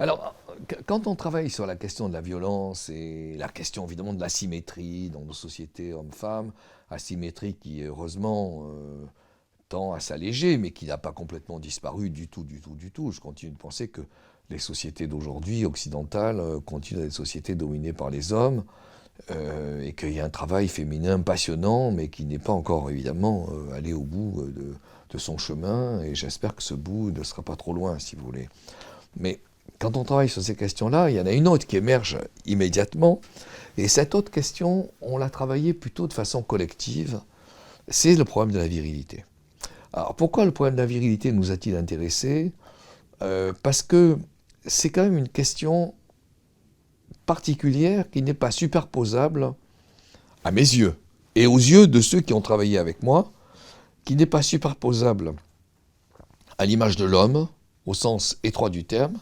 Alors, quand on travaille sur la question de la violence et la question évidemment de l'asymétrie dans nos sociétés hommes-femmes, asymétrie qui heureusement tend à s'alléger, mais qui n'a pas complètement disparu du tout, du tout, du tout. Je continue de penser que les sociétés d'aujourd'hui, occidentales, continuent à être des sociétés dominées par les hommes, et qu'il y a un travail féminin passionnant, mais qui n'est pas encore évidemment allé au bout de son chemin, et j'espère que ce bout ne sera pas trop loin, si vous voulez. Mais quand on travaille sur ces questions-là, il y en a une autre qui émerge immédiatement, et cette autre question, on l'a travaillée plutôt de façon collective, c'est le problème de la virilité. Alors pourquoi le problème de la virilité nous a-t-il intéressés ? Parce que c'est quand même une question particulière qui n'est pas superposable à mes yeux, et aux yeux de ceux qui ont travaillé avec moi, qui n'est pas superposable à l'image de l'homme, au sens étroit du terme,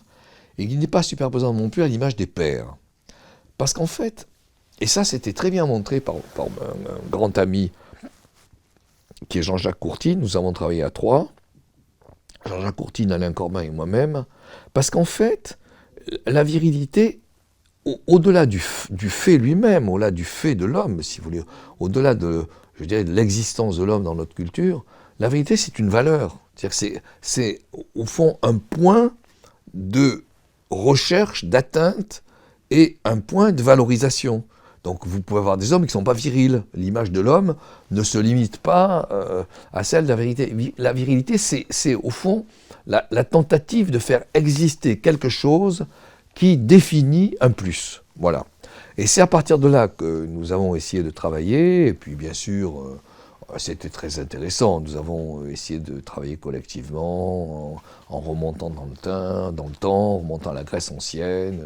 et qui n'est pas superposable non plus à l'image des pères. Parce qu'en fait, et ça c'était très bien montré par un grand ami qui est Jean-Jacques Courtine, nous avons travaillé à trois, Jean-Jacques Courtine, Alain Corbin et moi-même, parce qu'en fait, la virilité, au-delà du fait lui-même, au-delà du fait de l'homme, si vous voulez, au-delà de, je dirais, de l'existence de l'homme dans notre culture, la vérité c'est une valeur. C'est-à-dire que c'est au fond un point de recherche, d'atteinte et un point de valorisation. Donc vous pouvez avoir des hommes qui ne sont pas virils. L'image de l'homme ne se limite pas à celle de la virilité. La virilité, c'est au fond la tentative de faire exister quelque chose qui définit un plus. Voilà. Et c'est à partir de là que nous avons essayé de travailler, et puis bien sûr, c'était très intéressant. Nous avons essayé de travailler collectivement, en remontant dans le temps, en remontant à la Grèce ancienne,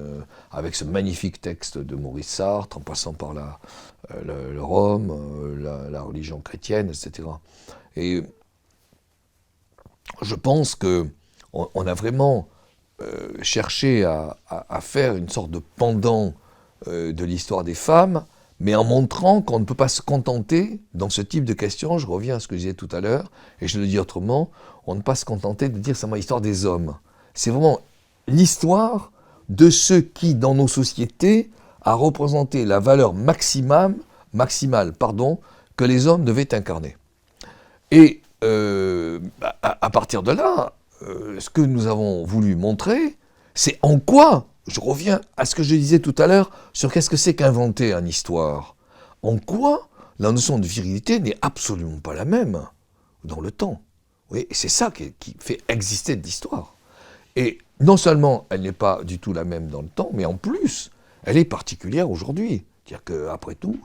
avec ce magnifique texte de Maurice Sartre, en passant par le Rome, la religion chrétienne, etc. Et je pense qu'on a vraiment cherché à faire une sorte de pendant de l'histoire des femmes, mais en montrant qu'on ne peut pas se contenter, dans ce type de questions, je reviens à ce que je disais tout à l'heure, et je le dis autrement, on ne peut pas se contenter de dire seulement l'histoire des hommes. C'est vraiment l'histoire de ce qui, dans nos sociétés, a représenté la valeur maximale, que les hommes devaient incarner. Et à partir de là, ce que nous avons voulu montrer, c'est en quoi, je reviens à ce que je disais tout à l'heure, sur qu'est-ce que c'est qu'inventer une histoire. En quoi la notion de virilité n'est absolument pas la même dans le temps. Oui, c'est ça qui fait exister de l'histoire. Et non seulement elle n'est pas du tout la même dans le temps, mais en plus, elle est particulière aujourd'hui. C'est-à-dire qu'après tout,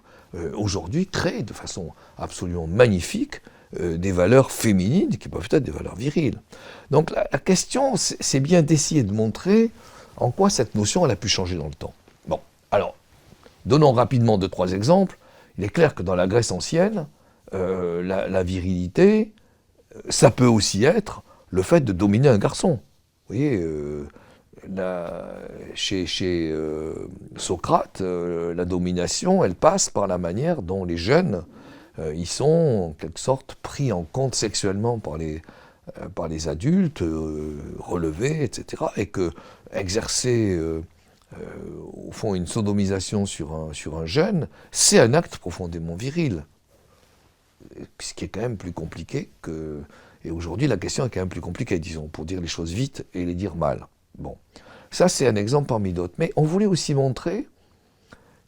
aujourd'hui, crée de façon absolument magnifique des valeurs féminines qui peuvent être des valeurs viriles. Donc la question, c'est bien d'essayer de montrer en quoi cette notion elle a pu changer dans le temps. Bon, alors, donnons rapidement 2-3 exemples. Il est clair que dans la Grèce ancienne, la virilité, ça peut aussi être le fait de dominer un garçon. Vous voyez, chez Socrate, la domination, elle passe par la manière dont les jeunes, ils sont en quelque sorte pris en compte sexuellement par les adultes, relevés, etc. Et que exercer, au fond, une sodomisation sur un jeune, c'est un acte profondément viril. Ce qui est quand même plus compliqué que... Et aujourd'hui, la question est quand même plus compliquée, disons, pour dire les choses vite et les dire mal. Bon, ça c'est un exemple parmi d'autres. Mais on voulait aussi montrer,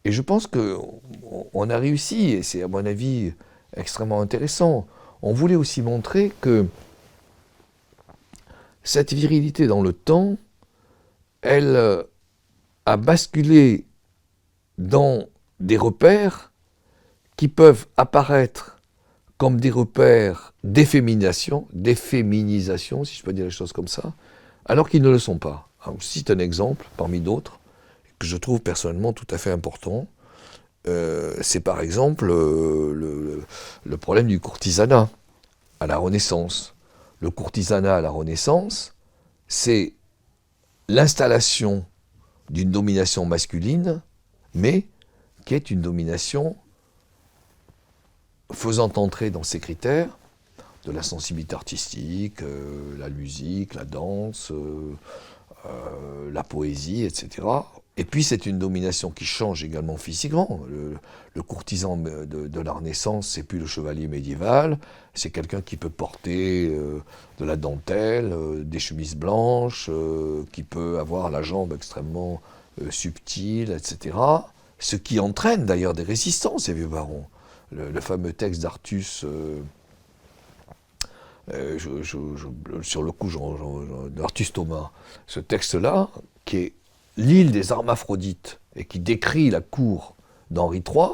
et je pense qu'on a réussi, et c'est à mon avis extrêmement intéressant, on voulait aussi montrer que cette virilité dans le temps, elle a basculé dans des repères qui peuvent apparaître comme des repères d'efféminisation, si je peux dire les choses comme ça, alors qu'ils ne le sont pas. Alors, je cite un exemple parmi d'autres, que je trouve personnellement tout à fait important, c'est par exemple le problème du courtisanat à la Renaissance. Le courtisanat à la Renaissance, c'est l'installation d'une domination masculine, mais qui est une domination faisant entrer dans ses critères de la sensibilité artistique, la musique, la danse, la poésie, etc. Et puis c'est une domination qui change également physiquement. Le courtisan de la Renaissance, c'est plus le chevalier médiéval, c'est quelqu'un qui peut porter de la dentelle, des chemises blanches, qui peut avoir la jambe extrêmement subtile, etc. Ce qui entraîne d'ailleurs des résistances, ces vieux barons. Le fameux texte d'Artus, sur le coup, d'Artus Thomas, ce texte-là, qui est l'île des hermaphrodites, et qui décrit la cour d'Henri III,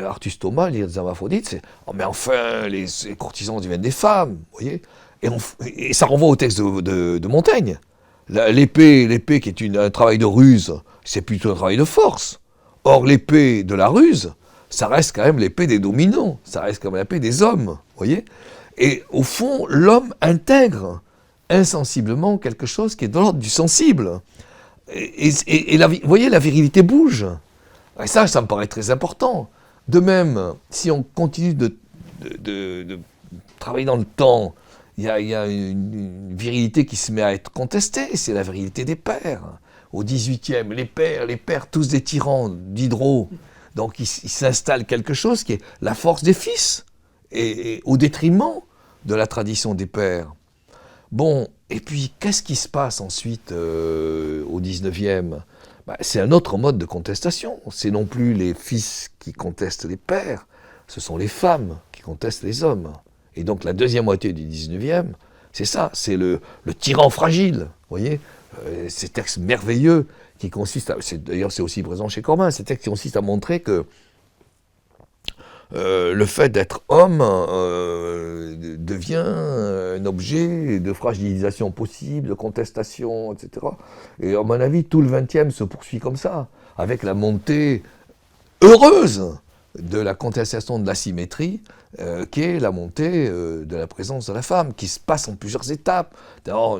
Artus Thomas, l'île des hermaphrodites, c'est « Oh mais enfin, les courtisans deviennent des femmes », vous voyez, et ça renvoie au texte de Montaigne. L'épée qui est un travail de ruse, c'est plutôt un travail de force. Or, l'épée de la ruse, ça reste quand même l'épée des dominants, ça reste quand même l'épée des hommes, vous voyez. Et au fond, l'homme intègre insensiblement quelque chose qui est de l'ordre du sensible. Et vous voyez, la virilité bouge. Et ça me paraît très important. De même, si on continue de travailler dans le temps, il y a une virilité qui se met à être contestée, c'est la virilité des pères. Au XVIIIe, les pères, tous des tyrans, Diderot. Donc il s'installe quelque chose qui est la force des fils, et au détriment de la tradition des pères. Bon, et puis qu'est-ce qui se passe ensuite au XIXe ? C'est un autre mode de contestation. C'est non plus les fils qui contestent les pères, ce sont les femmes qui contestent les hommes. Et donc la deuxième moitié du XIXe, c'est ça, c'est le tyran fragile, vous voyez, ces textes merveilleux qui consistent à, d'ailleurs c'est aussi présent chez Corbin, ces textes qui consistent à montrer que le fait d'être homme devient un objet de fragilisation possible, de contestation, etc. Et à mon avis, tout le XXe se poursuit comme ça, avec la montée heureuse de la contestation de l'asymétrie, qui est la montée de la présence de la femme, qui se passe en plusieurs étapes. D'abord,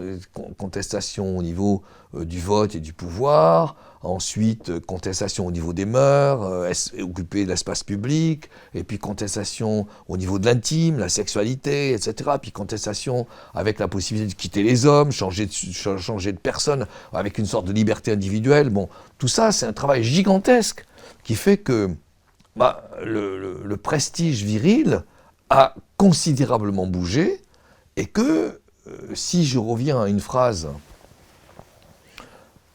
contestation au niveau du vote et du pouvoir, ensuite contestation au niveau des mœurs, occuper l'espace public, et puis contestation au niveau de l'intime, la sexualité, etc. Puis contestation avec la possibilité de quitter les hommes, changer de personne, avec une sorte de liberté individuelle. Bon, tout ça, c'est un travail gigantesque qui fait que le prestige viril a considérablement bougé, et que, si je reviens à une phrase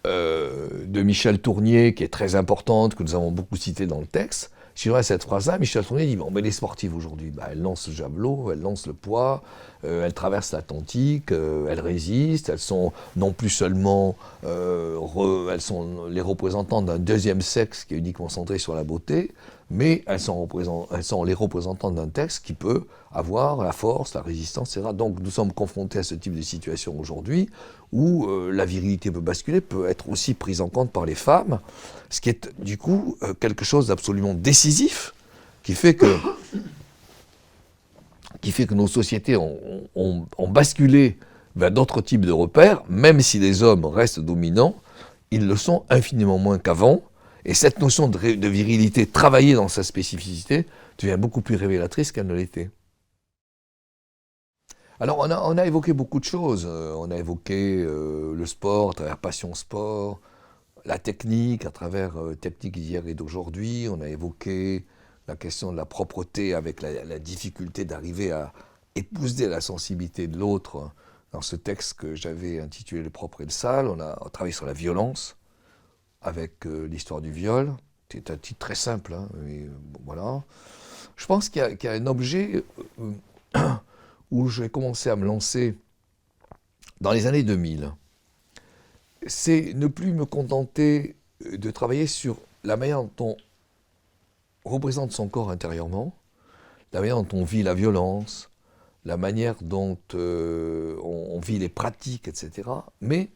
de Michel Tournier, qui est très importante, que nous avons beaucoup citée dans le texte, si je reviens à cette phrase-là, Michel Tournier dit, mais les sportives aujourd'hui, elles lancent le javelot, elles lancent le poids, elles traversent l'Atlantique, elles résistent, elles sont non plus seulement elles sont les représentantes d'un deuxième sexe qui est uniquement centré sur la beauté, mais elles sont les représentantes d'un texte qui peut avoir la force, la résistance, etc. Donc nous sommes confrontés à ce type de situation aujourd'hui, où la virilité peut basculer, peut être aussi prise en compte par les femmes, ce qui est du coup quelque chose d'absolument décisif, qui fait que nos sociétés ont basculé vers d'autres types de repères, même si les hommes restent dominants, ils le sont infiniment moins qu'avant. Et cette notion de virilité travaillée dans sa spécificité devient beaucoup plus révélatrice qu'elle ne l'était. Alors on a évoqué beaucoup de choses. On a évoqué le sport à travers Passion Sport, la technique à travers technique d'hier et d'aujourd'hui. On a évoqué la question de la propreté avec la difficulté d'arriver à épouser la sensibilité de l'autre dans ce texte que j'avais intitulé « Le propre et le sale ». On a travaillé sur la violence, avec l'histoire du viol. C'est un titre très simple, hein, mais bon, voilà. Je pense qu'il y a un objet où j'ai commencé à me lancer dans les années 2000. C'est ne plus me contenter de travailler sur la manière dont on représente son corps intérieurement, la manière dont on vit la violence, la manière dont on vit les pratiques, etc. Mais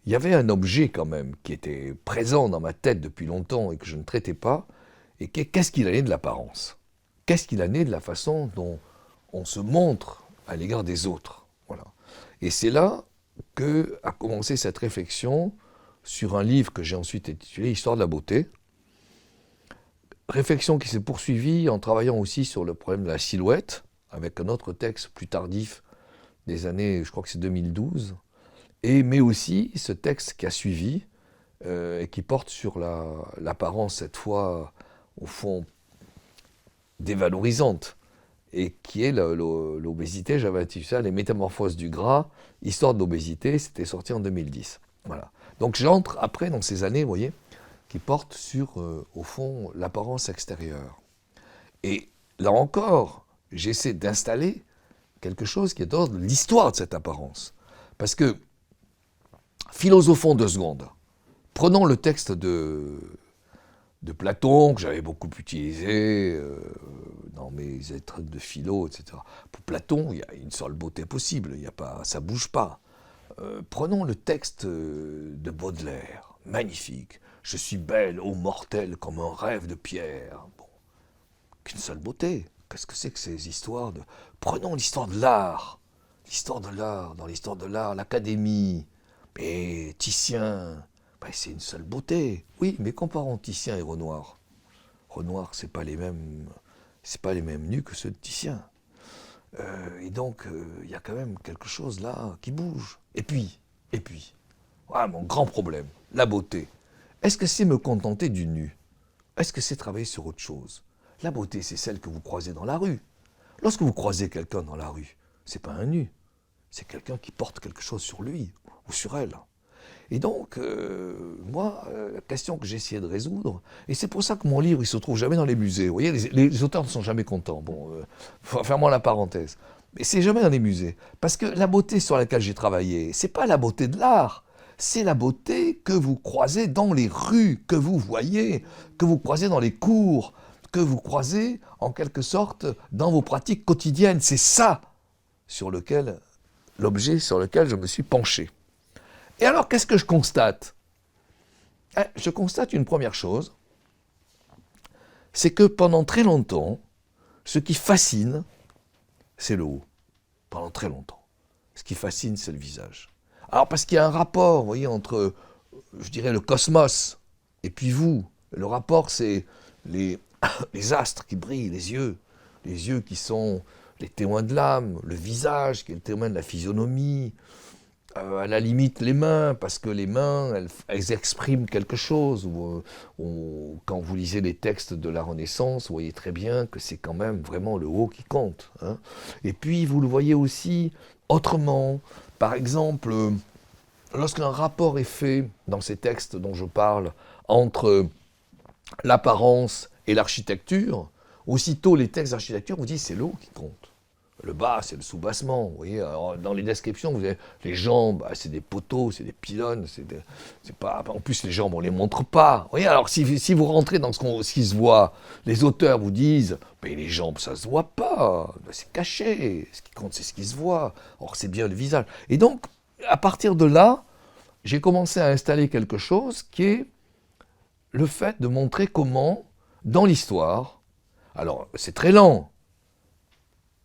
il y avait un objet quand même qui était présent dans ma tête depuis longtemps et que je ne traitais pas, Et qu'est-ce qu'il en est de l'apparence? Qu'est-ce qu'il en est de la façon dont on se montre à l'égard des autres? Voilà. Et c'est là que a commencé cette réflexion sur un livre que j'ai ensuite intitulé Histoire de la beauté. Réflexion qui s'est poursuivie en travaillant aussi sur le problème de la silhouette, avec un autre texte plus tardif des années, je crois que c'est 2012, mais aussi ce texte qui a suivi et qui porte sur l'apparence, cette fois, au fond, dévalorisante, et qui est l'obésité. J'avais intitulé ça Les métamorphoses du gras, histoire de l'obésité, c'était sorti en 2010. Voilà. Donc j'entre après dans ces années, vous voyez, qui portent sur, au fond, l'apparence extérieure. Et là encore, j'essaie d'installer quelque chose qui est d'ordre de l'histoire de cette apparence. Parce que, philosophons 2 secondes, prenons le texte de Platon, que j'avais beaucoup utilisé dans mes études de philo, etc. Pour Platon, il y a une seule beauté possible, il y a pas, ça ne bouge pas. Prenons le texte de Baudelaire, magnifique. Je suis belle, ô mortelle, comme un rêve de pierre. Bon, qu'une seule beauté. Qu'est-ce que c'est que ces histoires de... Prenons l'histoire de l'art. L'histoire de l'art, dans l'histoire de l'art, l'Académie. Mais Titien, ben c'est une seule beauté. Oui, mais comparons Titien et Renoir. Renoir, c'est pas les mêmes nus que ceux de Titien. Et donc, il y a quand même quelque chose là qui bouge. Et puis, voilà mon grand problème, la beauté. Est-ce que c'est me contenter du nu? Est-ce que c'est travailler sur autre chose? La beauté, c'est celle que vous croisez dans la rue. Lorsque vous croisez quelqu'un dans la rue, c'est pas un nu, c'est quelqu'un qui porte quelque chose sur lui ou sur elle. Et donc, moi, la question que j'ai essayé de résoudre, et c'est pour ça que mon livre, il se trouve jamais dans les musées. Vous voyez, les auteurs ne sont jamais contents. Bon, fermons la parenthèse. Mais c'est jamais dans les musées. Parce que la beauté sur laquelle j'ai travaillé, c'est pas la beauté de l'art. C'est la beauté que vous croisez dans les rues, que vous voyez, que vous croisez dans les cours, que vous croisez, en quelque sorte, dans vos pratiques quotidiennes. C'est ça l'objet sur lequel je me suis penché. Et alors, qu'est-ce que je constate? Je constate une première chose, c'est que pendant très longtemps, ce qui fascine, c'est le haut. Pendant très longtemps. Ce qui fascine, c'est le visage. Alors, parce qu'il y a un rapport, vous voyez, entre, je dirais, le cosmos et puis vous. Le rapport, c'est les astres qui brillent, les yeux qui sont les témoins de l'âme, le visage qui est le témoin de la physionomie, à la limite les mains, parce que les mains, elles expriment quelque chose. Quand vous lisez les textes de la Renaissance, vous voyez très bien que c'est quand même vraiment le haut qui compte. Hein. Et puis vous le voyez aussi autrement. Par exemple, lorsqu'un rapport est fait dans ces textes dont je parle entre l'apparence et l'architecture, aussitôt les textes d'architecture vous disent c'est le haut qui compte. Le bas, c'est le sous-bassement. Vous voyez, alors, dans les descriptions, vous avez les jambes, c'est des poteaux, c'est des pylônes, c'est pas. En plus, les jambes, on les montre pas. Vous voyez, alors si vous rentrez dans ce qui se voit, les auteurs vous disent, mais les jambes, ça se voit pas, c'est caché. Ce qui compte, c'est ce qui se voit. Or, c'est bien le visage. Et donc, à partir de là, j'ai commencé à installer quelque chose qui est le fait de montrer comment, dans l'histoire, alors c'est très lent.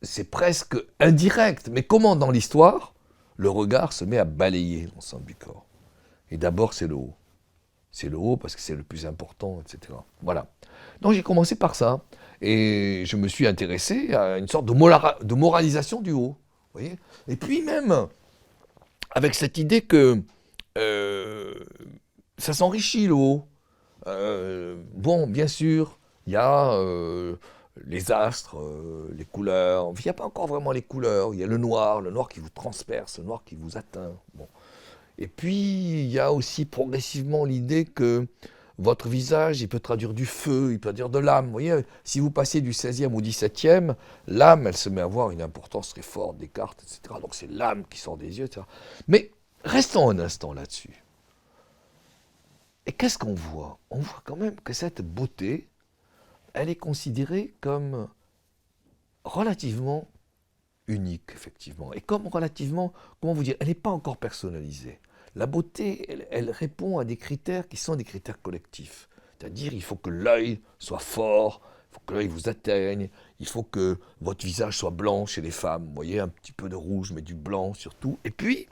C'est presque indirect, mais comment dans l'histoire, le regard se met à balayer l'ensemble du corps. Et d'abord, c'est le haut. C'est le haut parce que c'est le plus important, etc. Voilà. Donc j'ai commencé par ça. Et je me suis intéressé à une sorte de moralisation du haut. Vous voyez. Et puis même, avec cette idée que ça s'enrichit le haut. Bon, bien sûr, il y a... les astres, les couleurs. Il n'y a pas encore vraiment les couleurs. Il y a le noir qui vous transperce, le noir qui vous atteint. Bon. Et puis, il y a aussi progressivement l'idée que votre visage, il peut traduire du feu, il peut traduire de l'âme. Vous voyez, si vous passez du 16e au 17e, l'âme, elle se met à avoir une importance très forte, Descartes, etc. Donc c'est l'âme qui sort des yeux, etc. Mais restons un instant là-dessus. Et qu'est-ce qu'on voit? On voit quand même que cette beauté, elle est considérée comme relativement unique, effectivement. Et comme relativement, comment vous dire, elle n'est pas encore personnalisée. La beauté, elle répond à des critères qui sont des critères collectifs. C'est-à-dire, il faut que l'œil soit fort, il faut que l'œil vous atteigne, il faut que votre visage soit blanc chez les femmes. Vous voyez, un petit peu de rouge, mais du blanc surtout. Et puis,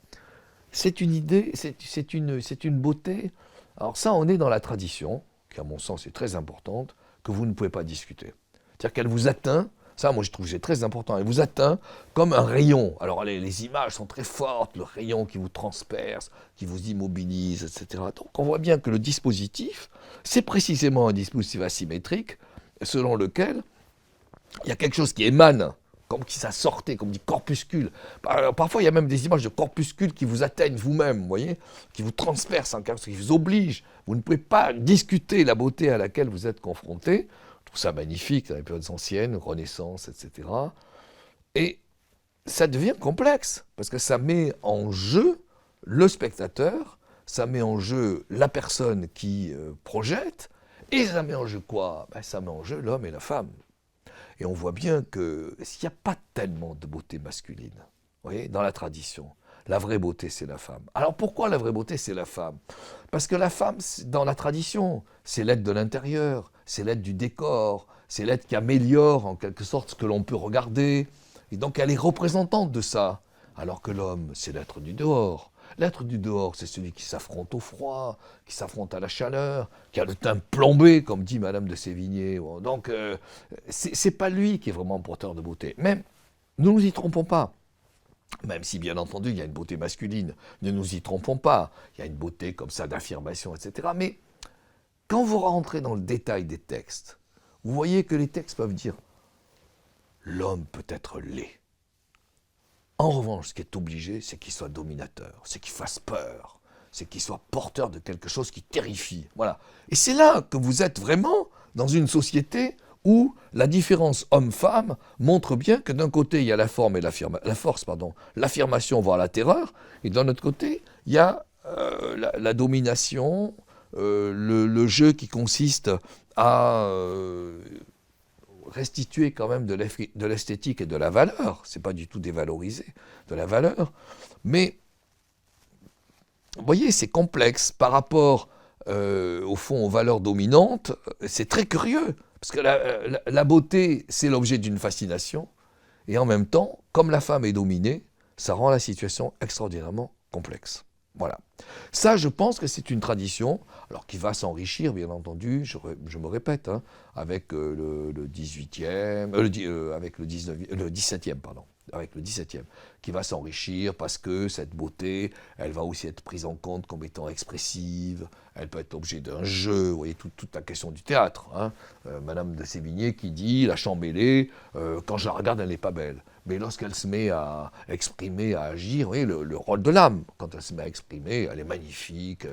c'est une idée, c'est une beauté. Alors ça, on est dans la tradition, qui à mon sens est très importante, que vous ne pouvez pas discuter. C'est-à-dire qu'elle vous atteint, ça moi je trouve que c'est très important, elle vous atteint comme un rayon. Alors les images sont très fortes, le rayon qui vous transperce, qui vous immobilise, etc. Donc on voit bien que le dispositif, c'est précisément un dispositif asymétrique, selon lequel il y a quelque chose qui émane, comme si ça sortait, comme dit corpuscule. Alors, parfois, il y a même des images de corpuscules qui vous atteignent vous-même, vous voyez, qui vous transpercent en quelque sorte, qui vous obligent. Vous ne pouvez pas discuter la beauté à laquelle vous êtes confronté. Je trouve ça magnifique dans les périodes anciennes, Renaissance, etc. Et ça devient complexe, parce que ça met en jeu le spectateur, ça met en jeu la personne qui projette, et ça met en jeu quoi? Ça met en jeu l'homme et la femme. Et on voit bien qu'il n'y a pas tellement de beauté masculine, vous voyez, dans la tradition. La vraie beauté, c'est la femme. Alors pourquoi la vraie beauté, c'est la femme? Parce que la femme, dans la tradition, c'est l'être de l'intérieur, c'est l'être du décor, c'est l'être qui améliore en quelque sorte ce que l'on peut regarder. Et donc elle est représentante de ça. Alors que l'homme, c'est l'être du dehors. L'être du dehors, c'est celui qui s'affronte au froid, qui s'affronte à la chaleur, qui a le teint plombé, comme dit Madame de Sévigné. Donc, c'est pas lui qui est vraiment porteur de beauté. Mais ne nous y trompons pas. Même si, bien entendu, il y a une beauté masculine, ne nous y trompons pas. Il y a une beauté comme ça d'affirmation, etc. Mais quand vous rentrez dans le détail des textes, vous voyez que les textes peuvent dire « l'homme peut être laid ». En revanche, ce qui est obligé, c'est qu'il soit dominateur, c'est qu'il fasse peur, c'est qu'il soit porteur de quelque chose qui terrifie. Voilà. Et c'est là que vous êtes vraiment dans une société où la différence homme-femme montre bien que d'un côté, il y a la forme et la force, l'affirmation, voire la terreur, et d'un autre côté, il y a la domination, le jeu qui consiste à restituer quand même de l'esthétique et de la valeur, c'est pas du tout dévalorisé, de la valeur, mais vous voyez, c'est complexe par rapport au fond aux valeurs dominantes, c'est très curieux, parce que la beauté, c'est l'objet d'une fascination, et en même temps, comme la femme est dominée, ça rend la situation extraordinairement complexe. Voilà. Ça, je pense que c'est une tradition, alors qui va s'enrichir, bien entendu, je me répète, hein, avec le 18e, avec le 17e, pardon, avec le 17e, qui va s'enrichir parce que cette beauté, elle va aussi être prise en compte comme étant expressive, elle peut être objet d'un jeu, vous voyez, toute la question du théâtre. Hein. Madame de Sévigné qui dit, la chambellée, quand je la regarde, elle n'est pas belle. Mais lorsqu'elle se met à exprimer, à agir, vous voyez, le rôle de l'âme, quand elle se met à exprimer, elle est magnifique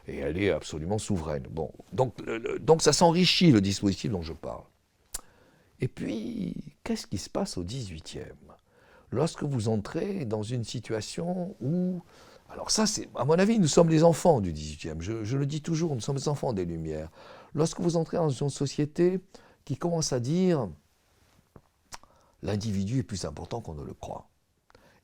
et elle est absolument souveraine. Bon, donc ça s'enrichit, le dispositif dont je parle. Et puis, qu'est-ce qui se passe au 18e? Lorsque vous entrez dans une situation où... Alors ça, c'est, à mon avis, nous sommes les enfants du 18e. Je le dis toujours, nous sommes les enfants des Lumières. Lorsque vous entrez dans une société qui commence à dire l'individu est plus important qu'on ne le croit.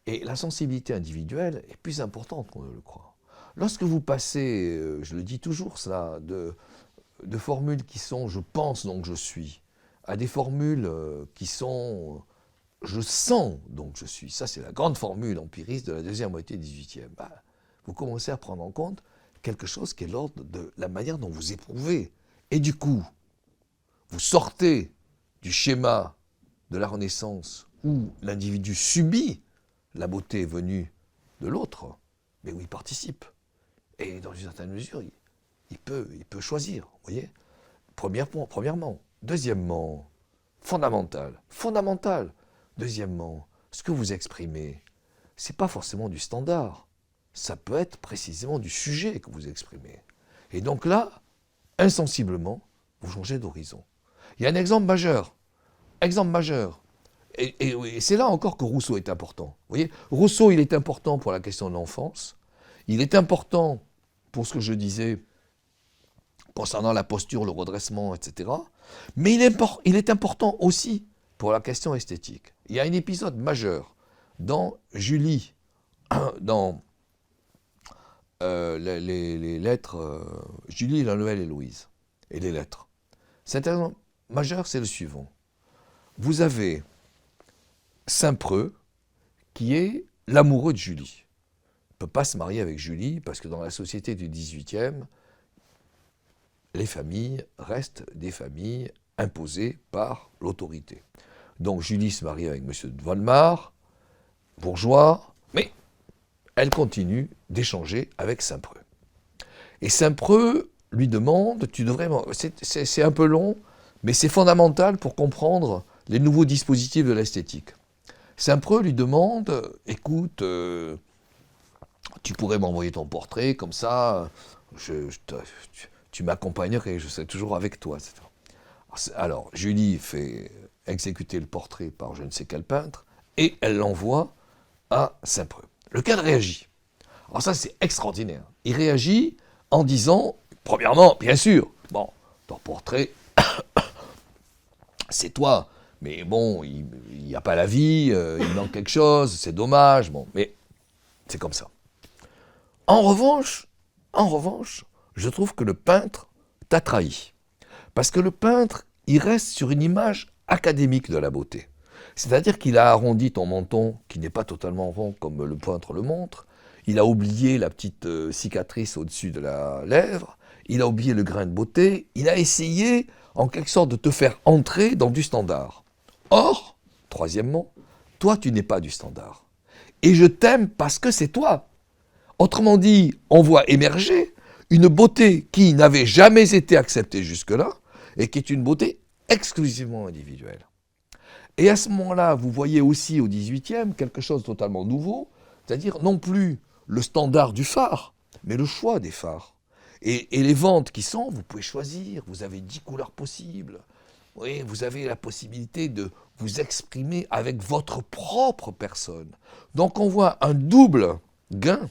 Et la sensibilité individuelle est plus importante qu'on ne le croit. Lorsque vous passez, je le dis toujours cela, de formules qui sont « je pense donc je suis », à des formules qui sont « je sens donc je suis », ça c'est la grande formule empiriste de la deuxième moitié du 18e, vous commencez à prendre en compte quelque chose qui est l'ordre de la manière dont vous éprouvez. Et du coup, vous sortez du schéma de la Renaissance où l'individu subit la beauté venue de l'autre, mais où il participe. Et dans une certaine mesure, il peut choisir, vous voyez. Premièrement. Deuxièmement, fondamental. Deuxièmement, ce que vous exprimez, ce n'est pas forcément du standard. Ça peut être précisément du sujet que vous exprimez. Et donc là, insensiblement, vous changez d'horizon. Il y a un exemple majeur. Et c'est là encore que Rousseau est important. Vous voyez, Rousseau, il est important pour la question de l'enfance. Il est important pour ce que je disais concernant la posture, le redressement, etc. Mais il est important aussi pour la question esthétique. Il y a un épisode majeur dans Julie, dans les lettres Julie, Emmanuel et Louise. et les lettres. Cet exemple majeur, c'est le suivant. Vous avez Saint-Preux, qui est l'amoureux de Julie. Il ne peut pas se marier avec Julie, parce que dans la société du XVIIIe, les familles restent des familles imposées par l'autorité. Donc Julie se marie avec M. de Volmar, bourgeois, mais elle continue d'échanger avec Saint-Preux. Et Saint-Preux lui demande, tu devrais... C'est un peu long, mais c'est fondamental pour comprendre les nouveaux dispositifs de l'esthétique. Saint-Preux lui demande, écoute, tu pourrais m'envoyer ton portrait, comme ça, tu m'accompagnerais, je serai toujours avec toi, etc. Alors, Julie fait exécuter le portrait par je ne sais quel peintre, et elle l'envoie à Saint-Preux. Lequel réagit. Alors ça, c'est extraordinaire. Il réagit en disant, premièrement, bien sûr, bon, ton portrait, c'est toi, mais bon, il n'y a pas la vie, il manque quelque chose, c'est dommage, bon, mais c'est comme ça. En revanche, je trouve que le peintre t'a trahi. Parce que le peintre, il reste sur une image académique de la beauté. C'est-à-dire qu'il a arrondi ton menton, qui n'est pas totalement rond comme le peintre le montre. Il a oublié la petite cicatrice au-dessus de la lèvre. Il a oublié le grain de beauté. Il a essayé, en quelque sorte, de te faire entrer dans du standard. Or, troisièmement, toi, tu n'es pas du standard. Et je t'aime parce que c'est toi. Autrement dit, on voit émerger une beauté qui n'avait jamais été acceptée jusque-là et qui est une beauté exclusivement individuelle. Et à ce moment-là, vous voyez aussi au XVIIIe quelque chose de totalement nouveau, c'est-à-dire non plus le standard du phare, mais le choix des phares. Et les ventes qui sont, vous pouvez choisir, vous avez 10 couleurs possibles. Oui, vous avez la possibilité de vous exprimer avec votre propre personne. Donc on voit un double gain.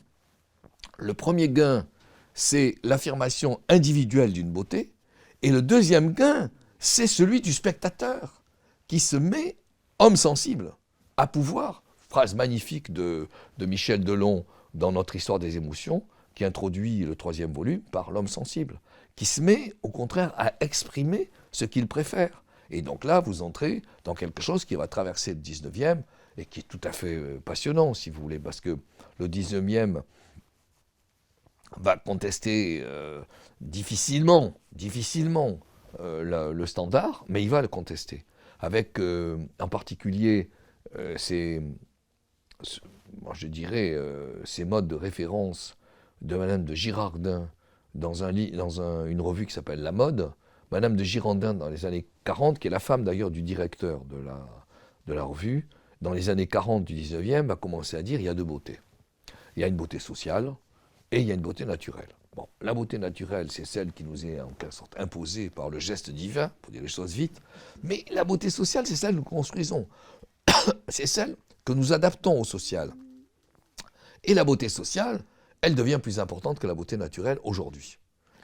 Le premier gain, c'est l'affirmation individuelle d'une beauté, et le deuxième gain, c'est celui du spectateur, qui se met, homme sensible, à pouvoir, phrase magnifique de Michel Delon dans Notre histoire des émotions, qui introduit le 3e volume par l'homme sensible, qui se met au contraire à exprimer ce qu'il préfère. Et donc là, vous entrez dans quelque chose qui va traverser le 19e, et qui est tout à fait passionnant, si vous voulez, parce que le 19e va contester difficilement le standard, mais il va le contester. Avec en particulier je dirais, ces modes de référence de Madame de Girardin dans une revue qui s'appelle La Mode. Madame de Girardin, dans les années 40, qui est la femme d'ailleurs du directeur de la revue, dans les années 40 du 19e, a commencé à dire il y a deux beautés. Il y a une beauté sociale et il y a une beauté naturelle. Bon, la beauté naturelle, c'est celle qui nous est en quelque sorte imposée par le geste divin, pour dire les choses vite, mais la beauté sociale, c'est celle que nous construisons. C'est celle que nous adaptons au social. Et la beauté sociale, elle devient plus importante que la beauté naturelle aujourd'hui.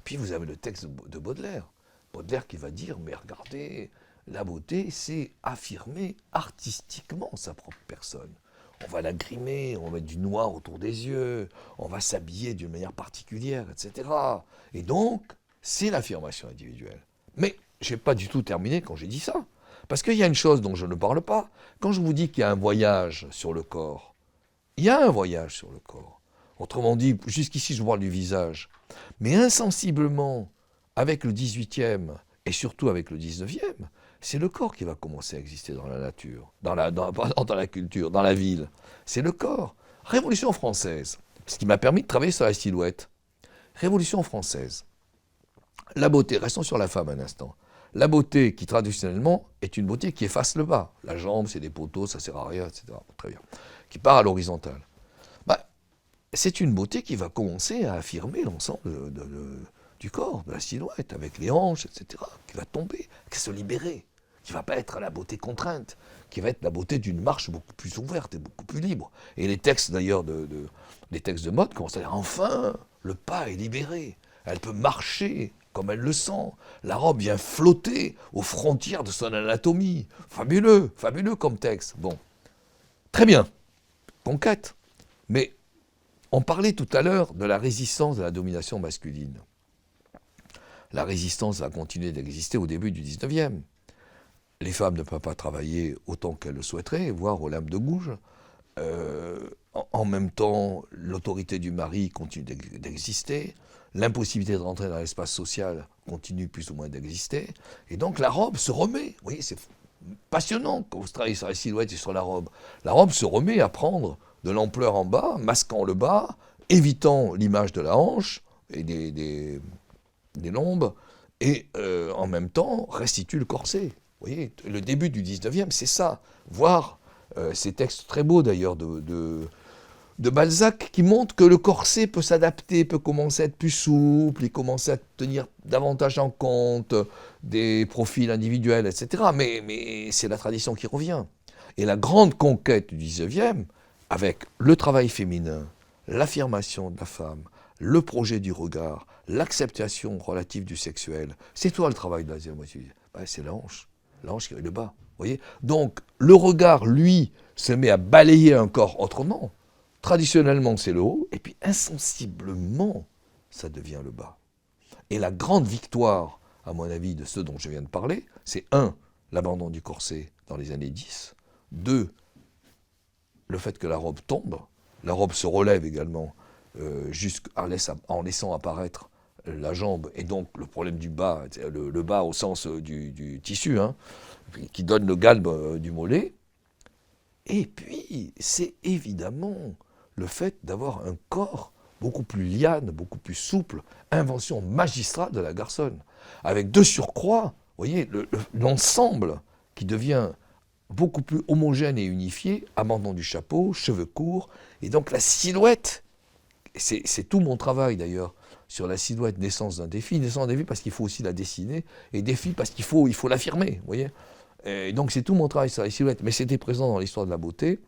Puis vous avez le texte de Baudelaire. Baudelaire qui va dire, mais regardez, la beauté, c'est affirmer artistiquement sa propre personne. On va la grimer, on va mettre du noir autour des yeux, on va s'habiller d'une manière particulière, etc. Et donc, c'est l'affirmation individuelle. Mais je n'ai pas du tout terminé quand j'ai dit ça. Parce qu'il y a une chose dont je ne parle pas. Quand je vous dis qu'il y a un voyage sur le corps, il y a un voyage sur le corps. Autrement dit, jusqu'ici je parle du visage. Mais insensiblement, avec le 18e et surtout avec le 19e, c'est le corps qui va commencer à exister dans la nature, dans la culture, dans la ville. C'est le corps. Révolution française, ce qui m'a permis de travailler sur la silhouette. Révolution française. La beauté, restons sur la femme un instant. La beauté qui traditionnellement est une beauté qui efface le bas. La jambe, c'est des poteaux, ça sert à rien, etc. Très bien. Qui part à l'horizontale. C'est une beauté qui va commencer à affirmer l'ensemble du corps, de la silhouette, avec les hanches, etc. Qui va tomber, qui va se libérer. Qui ne va pas être la beauté contrainte, qui va être la beauté d'une marche beaucoup plus ouverte et beaucoup plus libre. Et les textes d'ailleurs, les textes de mode commencent à dire, enfin, le pas est libéré. Elle peut marcher comme elle le sent. La robe vient flotter aux frontières de son anatomie. Fabuleux, fabuleux comme texte. Bon, très bien, conquête. Mais on parlait tout à l'heure de la résistance de la domination masculine. la résistance va continuer d'exister au début du 19e. Les femmes ne peuvent pas travailler autant qu'elles le souhaiteraient, voire aux lames de gouge. En même temps, l'autorité du mari continue d'exister, l'impossibilité de rentrer dans l'espace social continue plus ou moins d'exister, et donc la robe se remet. Vous voyez, c'est passionnant quand vous travaillez sur la silhouette et sur la robe. La robe se remet à prendre de l'ampleur en bas, masquant le bas, évitant l'image de la hanche et des lombes, et en même temps restitue le corset. Vous voyez, le début du 19e, c'est ça. Voir ces textes très beaux d'ailleurs de Balzac qui montrent que le corset peut s'adapter, peut commencer à être plus souple, il commence à tenir davantage en compte des profils individuels, etc. Mais c'est la tradition qui revient. Et la grande conquête du 19e, avec le travail féminin, l'affirmation de la femme, le projet du regard, l'acceptation relative du sexuel, c'est toi le travail de la deuxième moitié. Ben, c'est la hanche qui est le bas. Voyez, donc le regard, lui, se met à balayer un corps autrement. Traditionnellement, c'est le haut, et puis insensiblement, ça devient le bas. Et la grande victoire, à mon avis, de ce dont je viens de parler, c'est 1, l'abandon du corset dans les années 10, 2, le fait que la robe tombe, la robe se relève également en laissant apparaître la jambe, et donc le problème du bas, le bas au sens du tissu, hein, qui donne le galbe du mollet. Et puis, c'est évidemment le fait d'avoir un corps beaucoup plus liane, beaucoup plus souple, invention magistrale de la garçonne, avec de surcroît, vous voyez, l'ensemble qui devient beaucoup plus homogène et unifié, abandon du chapeau, cheveux courts, et donc la silhouette, c'est tout mon travail d'ailleurs, sur la silhouette, naissance d'un défi parce qu'il faut aussi la dessiner, et défi parce qu'il faut l'affirmer, vous voyez. Et donc c'est tout mon travail sur la silhouette, mais c'était présent dans l'histoire de la beauté,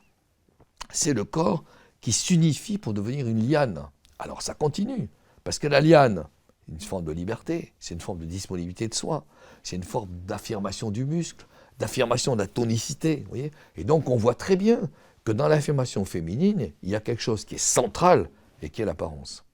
c'est le corps qui s'unifie pour devenir une liane. Alors ça continue, parce que la liane, c'est une forme de liberté, c'est une forme de disponibilité de soi, c'est une forme d'affirmation du muscle, d'affirmation de la tonicité, vous voyez. Et donc on voit très bien que dans l'affirmation féminine, il y a quelque chose qui est central et qui est l'apparence.